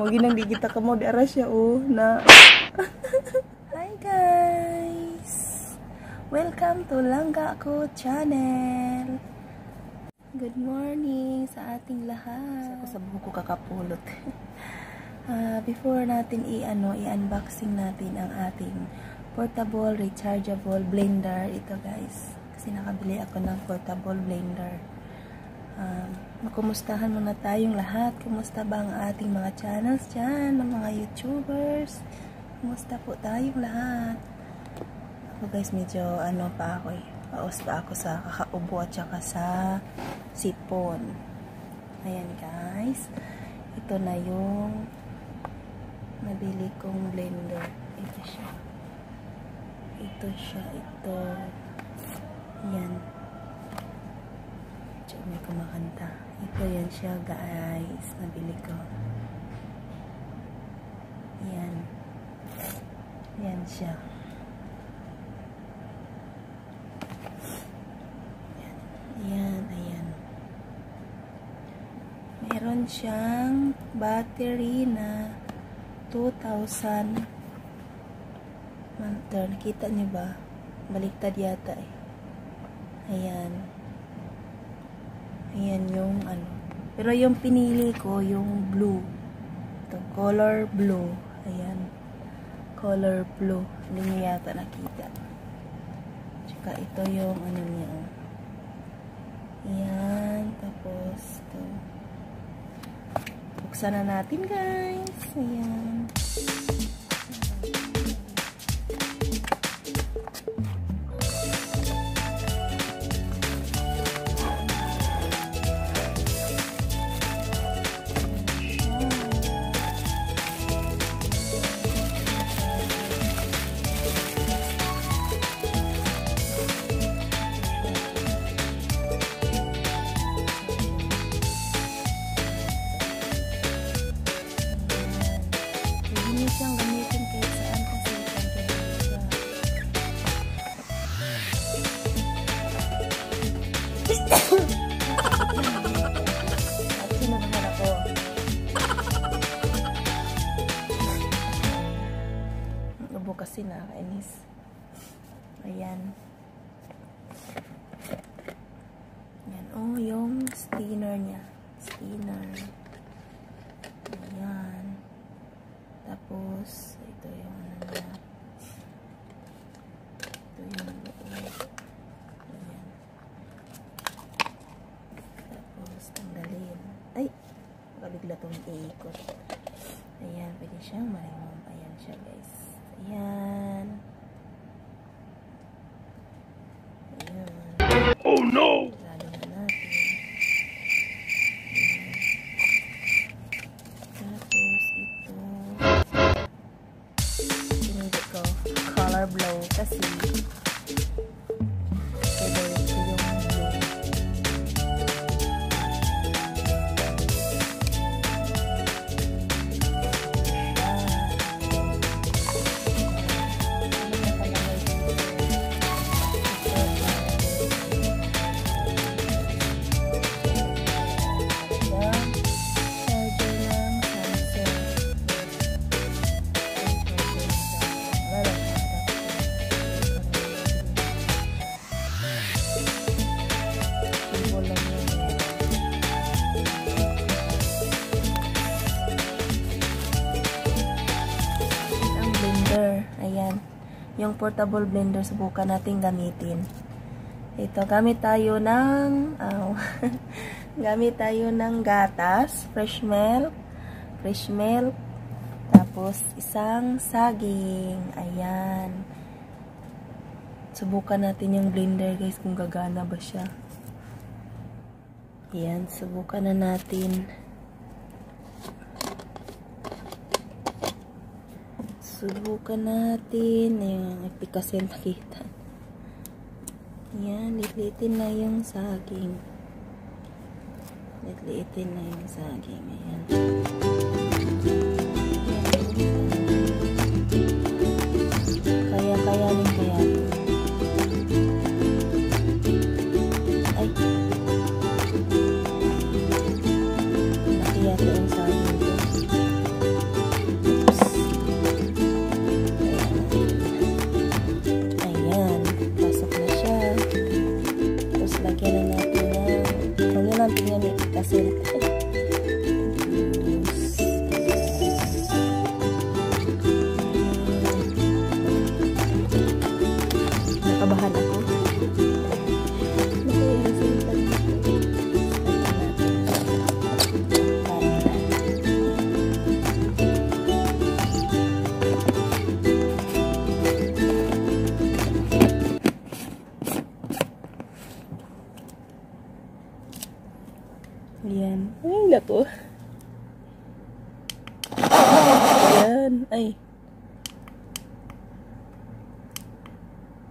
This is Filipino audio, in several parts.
Mo ginang di kita kamo di ara siya na. Hi guys. Welcome to Langga Ko Channel. Good morning sa ating lahat. Ako sa buhok ko kakapulot. Before natin i-unboxing natin ang ating portable rechargeable blender ito guys. Kasi nakabili ako ng portable blender. Kumustahan muna tayong lahat. Kumusta ba ang ating mga channels dyan, ng mga YouTubers? Kumusta po tayong lahat? Ako guys, medyo pa ako paus pa ako sa kakaubo at saka sa sipon. Ayan guys. Ito na yung nabili kong blender. Ito siya. Ito. Ayan. May kumakanta. Ito yan siya guys. Nabili ko. Yan. Yan siya. Ayan. Meron siyang battery na 2,000 mAh. Nakita niyo ba? Baliktad yata eh. Ayan. Ayan yung Pero yung pinili ko, yung blue. Ito, color blue. Ayan. Color blue. Hindi niya yata nakita. Tsaka ito yung niya. Ayan. Tapos, ito. Buksan na natin guys. Ayan. Siyang gamitin kahit saan kasi at sino naman ako ubo kasi nakakainis. Ayan. Yung steamer niya. Ayan. Tapos, ito yung niya. Ito yung loob. Ayan. Tapos, tanggalin. Ay! Makabigla itong iikot. Ayan, pwede siyang marimom. Ayan siya, guys. Ayan. Oh no! Lalo na natin. Color blue kasi favorite ko yung blue. Ayan. Yung portable blender, subukan natin gamitin. Ito, gamit tayo ng gatas, fresh milk, tapos isang saging. Ayan. Subukan natin yung blender, guys, kung gagana ba siya. Ayan, subukan na natin. Ayan, ipikasin nakita. Ayan, litliitin na yung saging. Ayan. Kayanin kaya. Ay. Nakiyata yung saging ko. to. Ayan. Ay,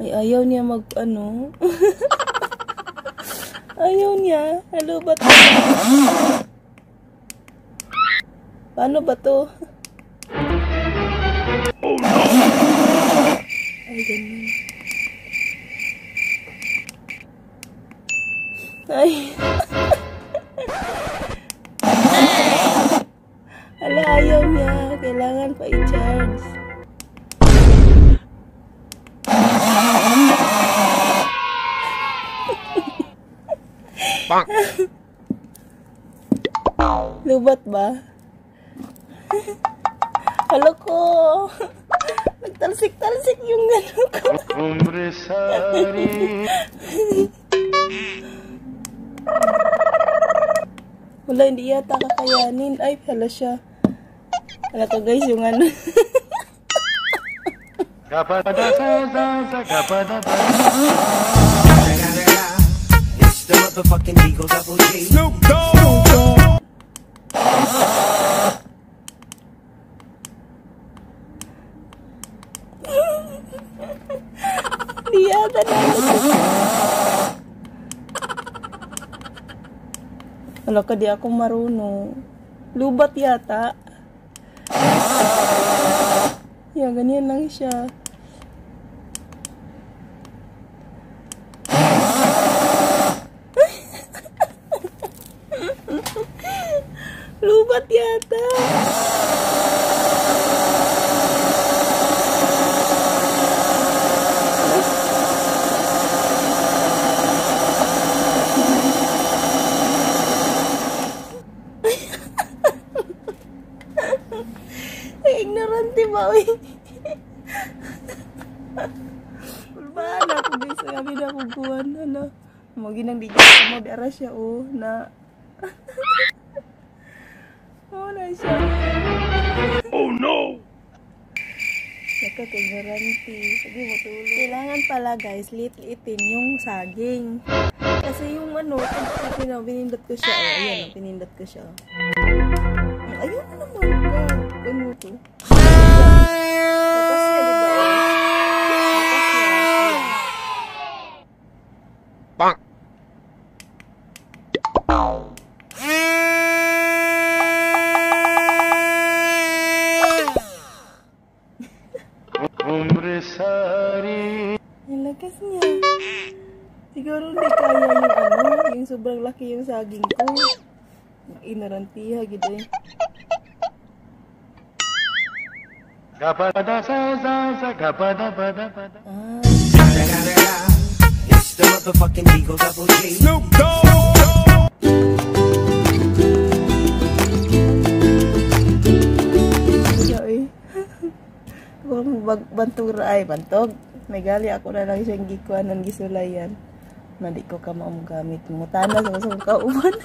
ayaw niya mag ano. Ayaw niya. Hello ba to? Paano ba to? Oh no! Ay, ganun. Ay. Ala, ayaw niya. Kailangan pa i-charge. Lubat ba? Halo ko. Nagtalsik-talsik yung gano'n ko. Wala, hindi yata kakayanin. Ay, hala siya. Hala ko guys, yung ano. It's the motherfucking Eagle Double G. Snoop Dogg. Di yata na. Hala ka, di ako marunong. Lubat yata. Yan, ganyan lang siya. Lubat yata. Ignorante ba, uy? Ulbaan ako guys. Sabi na ako kuhan. Ano? Maginang di dyan mo. Biara siya, oh. Na. Oh, na siya. Oh no! Nakaka-ignorante. Sabi mo tulog. Kailangan pala guys, lit-litin yung saging. Kasi yung ano, pinindot ko siya. Oh, ayan, pinindot ko siya. Ayun na naman. God. Ano to? Batas niya, diba? Batas niya. Bang! Ang lakas niya. Siguro hindi kaya yung ano, yung sobrang laki yung saging ko. Ignorantiha, gitu eh. It's the motherfucking Eagle Double G. Snoop Dogg. Yoy. Kung bantog ay bantog. Nagali ako na lang siyang gikuan ng gisulayan. Madi ko ka magamit mo. Tana sa kauban.